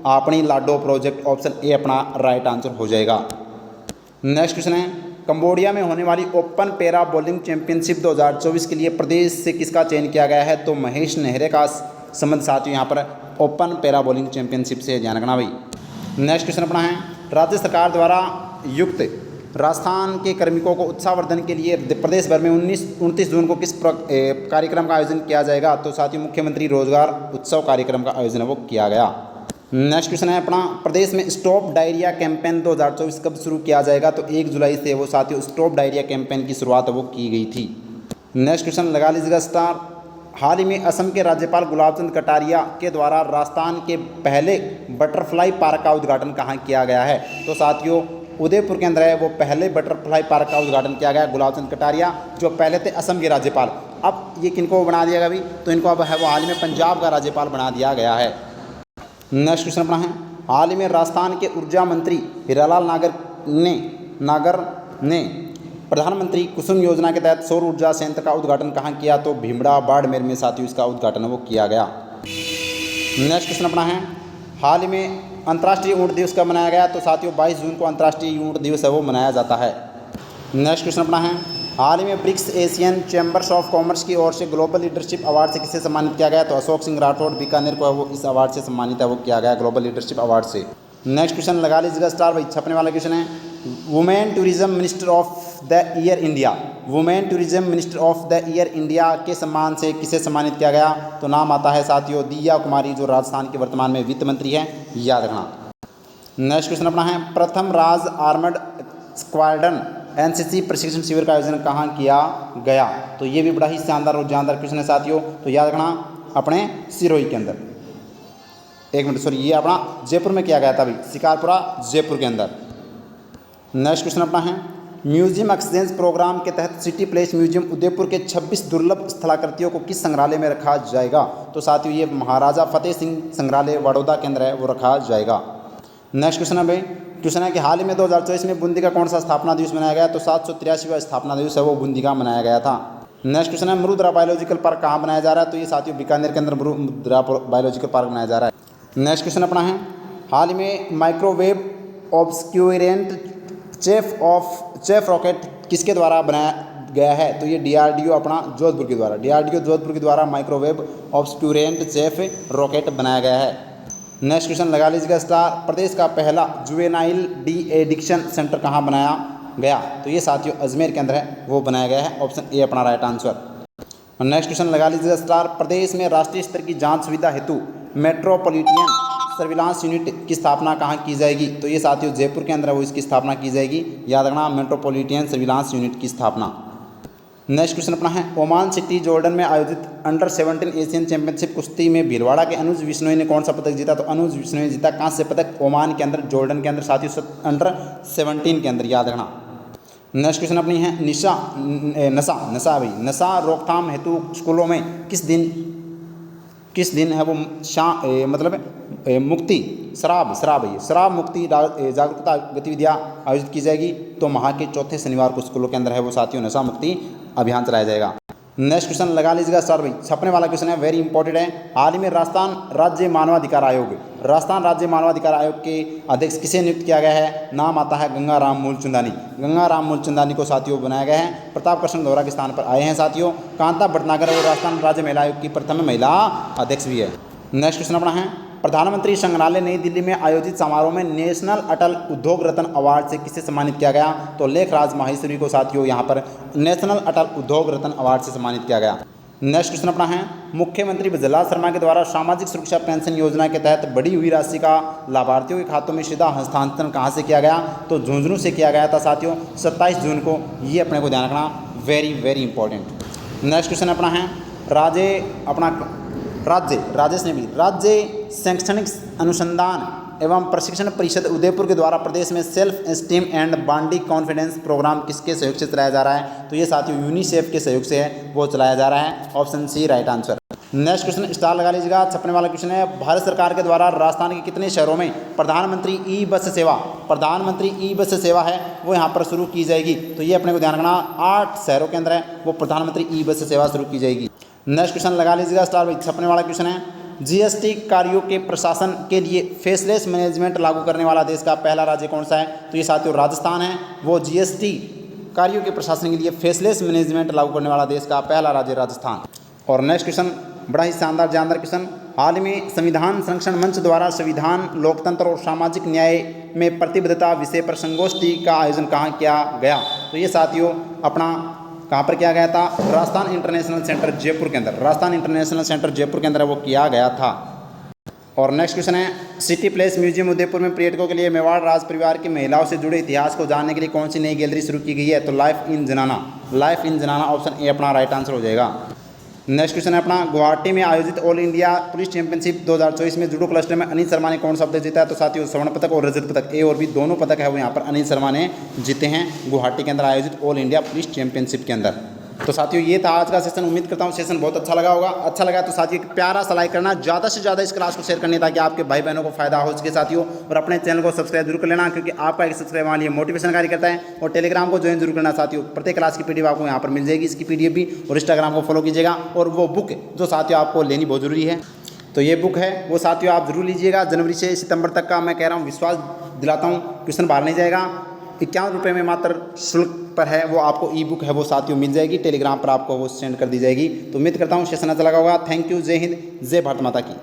अपनी लाडो प्रोजेक्ट। ऑप्शन ए अपना राइट आंसर हो जाएगा। नेक्स्ट क्वेश्चन है, कंबोडिया में होने वाली ओपन पैरा बॉलिंग चैंपियनशिप 2024 के लिए प्रदेश से किसका चयन किया गया है? तो महेश नेहरे का संबंध साथियों यहाँ पर ओपन पैरा बॉलिंग चैंपियनशिप से, ध्यान रखना भाई। नेक्स्ट क्वेश्चन अपना है, राज्य सरकार द्वारा युक्त राजस्थान के कार्मिकों को उत्साहवर्धन के लिए प्रदेश भर में 29 जून को किस कार्यक्रम का आयोजन किया जाएगा? तो साथियों मुख्यमंत्री रोजगार उत्सव कार्यक्रम का आयोजन वो किया गया। नेक्स्ट क्वेश्चन है अपना, प्रदेश में स्टॉप डायरिया कैंपेन 2024 कब शुरू किया जाएगा? तो 1 जुलाई से वो साथियों स्टॉप डायरिया कैंपेन की शुरुआत वो की गई थी। नेक्स्ट क्वेश्चन लगा लीजिएगा स्टार, हाल ही में असम के राज्यपाल गुलाबचंद कटारिया के द्वारा राजस्थान के पहले बटरफ्लाई पार्क का उद्घाटन कहाँ किया गया है? तो साथियों उदयपुर के अंदर है, वो पहले बटरफ्लाई पार्क का उद्घाटन किया गया गुलाबचंद कटारिया, जो पहले थे असम के राज्यपाल। अब ये किनको बना दिया गया भाई? तो इनको अब है वो हाल ही में पंजाब का राज्यपाल बना दिया गया है। नेक्स्ट क्वेश्चन अपना है, हाल ही में राजस्थान के ऊर्जा मंत्री हीरालाल नागर ने प्रधानमंत्री कुसुम योजना के तहत सौर ऊर्जा संयंत्र का उद्घाटन कहाँ किया? तो भीमड़ा बाड़मेर में साथियों इसका उद्घाटन वो किया गया। नेक्स्ट क्वेश्चन अपना है, हाल ही में अंतर्राष्ट्रीय ऊँट दिवस कब मनाया गया? तो साथियों 22 जून को अंतर्राष्ट्रीय ऊँट दिवस है वो मनाया जाता है। नेक्स्ट क्वेश्चन अपना है, हाल ही में BRICS Asian chambers of commerce की ओर से ग्लोबल लीडरशिप अवार्ड से किसे सम्मानित किया गया? तो अशोक सिंह राठौड़ बीकानेर को है वो इस अवार्ड से सम्मानित है वो किया गया ग्लोबल लीडरशिप अवार्ड से। नेक्स्ट क्वेश्चन लगा लीजिएगा स्टार भाई, छपने वाला क्वेश्चन है, women tourism minister of the year India, women tourism minister of the year India के सम्मान से किसे सम्मानित किया गया? तो नाम आता है साथियों दिया कुमारी, जो राजस्थान के वर्तमान में वित्त मंत्री है, याद रखना। नेक्स्ट क्वेश्चन अपना है, प्रथम राज आर्मड स्क्वाड्रन एनसीसी प्रशिक्षण शिविर का आयोजन कहाँ किया गया? तो ये भी बड़ा ही शानदार और जानदार क्वेश्चन है साथियों, तो याद रखना अपने सिरोही के अंदर, एक मिनट सॉरी, ये अपना जयपुर में किया गया था भाई, शिकारपुरा जयपुर के अंदर। नेक्स्ट क्वेश्चन अपना है, म्यूजियम एक्सचेंज प्रोग्राम के तहत सिटी प्लेस म्यूजियम उदयपुर के 26 दुर्लभ स्थलाकृतियों को किस संग्रहालय में रखा जाएगा? तो साथियों ये महाराजा फतेह सिंह संग्रहालय बड़ौदा के अंदर है, वो रखा जाएगा। नेक्स्ट क्वेश्चन है भाई, क्वेश्चन है कि हाल ही में 2024 में बूंदी का कौन सा स्थापना दिवस मनाया गया? तो 783वां स्थापना दिवस है वो बूंदी का मनाया गया था। नेक्स्ट क्वेश्चन है, मरुद्रा बायोलॉजिकल पार्क कहाँ बनाया जा रहा है? तो ये साथियों बीकानेर के अंदर मरुद्रा बायोलॉजिकल पार्क बनाया जा रहा है। नेक्स्ट क्वेश्चन अपना है, हाल ही में माइक्रोवेव ऑब्सक्यूरेंट चेफ रॉकेट किसके द्वारा बनाया गया है? तो ये डीआरडीओ अपना जोधपुर के द्वारा, डीआरडीओ जोधपुर के द्वारा माइक्रोवेव ऑब्सक्यूरेंट चेफ रॉकेट बनाया गया है। नेक्स्ट क्वेश्चन लगा लीजिएगा स्टार, प्रदेश का पहला जुवेनाइल डी एडिक्शन सेंटर कहाँ बनाया गया? तो ये साथियों अजमेर के अंदर है, वो बनाया गया है, ऑप्शन ए अपना राइट आंसर। नेक्स्ट क्वेश्चन लगा लीजिएगा स्टार, प्रदेश में राष्ट्रीय स्तर की जांच सुविधा हेतु मेट्रोपॉलिटन सर्विलांस यूनिट की स्थापना कहाँ की जाएगी? तो ये साथियों जयपुर के अंदर है, वो इसकी स्थापना की जाएगी, याद रखना मेट्रोपॉलिटन सर्विलांस यूनिट की स्थापना। नेक्स्ट क्वेश्चन अपना है, ओमान सिटी जॉर्डन में आयोजित अंडर 17 एशियन चैंपियनशिप कुश्ती में भीलवाड़ा के अनुज विश्नोई ने कौन सा पदक जीता? तो अनुज विश्नोई जीता कांस्य पदक ओमान के अंदर, जॉर्डन के अंदर साथियों अंडर 17 के अंदर, याद रखना। नेक्स्ट क्वेश्चन अपनी है, नशा नशा रोकथाम हेतु स्कूलों में किस दिन है वो मतलब मुक्ति शराब मुक्ति जागरूकता गतिविधियाँ आयोजित की जाएगी? तो माह के चौथे शनिवार को स्कूलों के अंदर है वो साथियों नशा मुक्ति अभियान चलाया जाएगा। नेक्स्ट क्वेश्चन लगा लीजिएगा सर भाई, छपने वाला क्वेश्चन है, वेरी इंपॉर्टेंट है। हाल ही में राजस्थान राज्य मानवाधिकार आयोग के अध्यक्ष किसे नियुक्त किया गया है? नाम आता है गंगाराम मूलचंदानी को साथियों बनाया गया है, प्रताप कृष्ण दोहरा के स्थान पर आए हैं साथियों। कांता भटनागर वो राजस्थान राज्य महिला आयोग की प्रथम महिला अध्यक्ष भी है। नेक्स्ट क्वेश्चन अपना है, प्रधानमंत्री संग्रहालय नई दिल्ली में आयोजित समारोह में नेशनल अटल उद्योग रत्न अवार्ड से किसे सम्मानित किया गया? तो लेखराज माहेश्वरी को साथियों यहाँ पर नेशनल अटल उद्योग रत्न अवार्ड से सम्मानित किया गया। नेक्स्ट क्वेश्चन अपना है, मुख्यमंत्री प्रहलाद शर्मा के द्वारा सामाजिक सुरक्षा पेंशन योजना के तहत बढ़ी हुई राशि का लाभार्थियों के खातों में सीधा हस्तांतरण कहाँ से किया गया? तो झुंझुनू से किया गया था साथियों 27 जून को, ये अपने को ध्यान रखना, वेरी इंपॉर्टेंट। नेक्स्ट क्वेश्चन अपना है, राज्य शैक्षणिक अनुसंधान एवं प्रशिक्षण परिषद उदयपुर के द्वारा प्रदेश में self esteem and body confidence programme किसके सहयोग से चलाया जा रहा है? तो ये साथियों यूनिसेफ के सहयोग से है, वो चलाया जा रहा है, option C right answer. Next question star लगा लीजिएगा, छपने वाला क्वेश्चन है, भारत सरकार के द्वारा राजस्थान के कितने शहरों में प्रधानमंत्री ई बस सेवा है वो यहाँ पर शुरू की जाएगी? तो ये अपने को ध्यान रखना, 8 शहरों के अंदर है वो प्रधानमंत्री ई बस सेवा शुरू की जाएगी। नेक्स्ट क्वेश्चन लगा लीजिएगा स्टार भाई, छपने वाला क्वेश्चन है, जीएसटी कार्यों के प्रशासन के लिए फेसलेस मैनेजमेंट लागू करने वाला देश का पहला राज्य कौन सा है? तो ये साथियों राजस्थान है, वो जीएसटी कार्यों के प्रशासन के लिए फेसलेस मैनेजमेंट लागू करने वाला देश का पहला राज्य राजस्थान। और नेक्स्ट क्वेश्चन बड़ा ही शानदार जानदार क्वेश्चन, हाल में संविधान संरक्षण मंच द्वारा संविधान लोकतंत्र और सामाजिक न्याय में प्रतिबद्धता विषय पर संगोष्ठी का आयोजन कहाँ किया गया? तो ये साथियों अपना कहाँ पर किया गया था? राजस्थान इंटरनेशनल सेंटर जयपुर के अंदर, वो किया गया था। और नेक्स्ट क्वेश्चन है, सिटी प्लेस म्यूजियम उदयपुर में पर्यटकों के लिए मेवाड़ राज परिवार की महिलाओं से जुड़े इतिहास को जानने के लिए कौन सी नई गैलरी शुरू की गई है? तो लाइफ इन जनाना ऑप्शन ए अपना राइट आंसर हो जाएगा। नेक्स्ट क्वेश्चन है अपना, गुवाहाटी में आयोजित ऑल इंडिया पुलिस चैंपियनशिप 2024 में जूडो क्लस्टर में अनिल शर्मा ने कौन सा पदक जीता है? तो साथियों स्वर्ण पदक और रजत पदक, ए और बी दोनों पदक है वो यहाँ पर अनिल शर्मा ने जीते हैं गुवाहाटी के अंदर आयोजित ऑल इंडिया पुलिस चैंपियनशिप के अंदर। तो साथियों ये था आज का सेशन, उम्मीद करता हूँ सेशन बहुत अच्छा लगा होगा। अच्छा लगा तो साथियों एक प्यारा सा लाइक करना, ज़्यादा से ज़्यादा इस क्लास को शेयर करने ताकि आपके भाई बहनों को फायदा हो सके साथियों। और अपने चैनल को सब्सक्राइब जरूर कर लेना, क्योंकि आपका एक सब्सक्राइब हमारे लिए मोटिवेशन कार्य करता है। और टेलीग्राम को ज्वाइन जरूर करना साथियों, प्रत्येक क्लास की पीडीएफ आपको यहाँ पर मिल जाएगी, इसकी पीडीएफ भी। और इंस्टाग्राम को फॉलो कीजिएगा, और वो बुक जो साथियों आपको लेनी बहुत जरूरी है, तो ये बुक है वो साथियों आप जरूर लीजिएगा। जनवरी से सितंबर तक का मैं कह रहा हूँ, विश्वास दिलाता हूँ, क्वेश्चन बाहर नहीं जाएगा। 51 रुपये में मात्र शुल्क पर है वो आपको ई बुक है वो साथियों मिल जाएगी, टेलीग्राम पर आपको वो सेंड कर दी जाएगी। तो उम्मीद करता हूँ सेशन अच्छा लगा होगा। थैंक यू, जय हिंद, जय भारत माता की।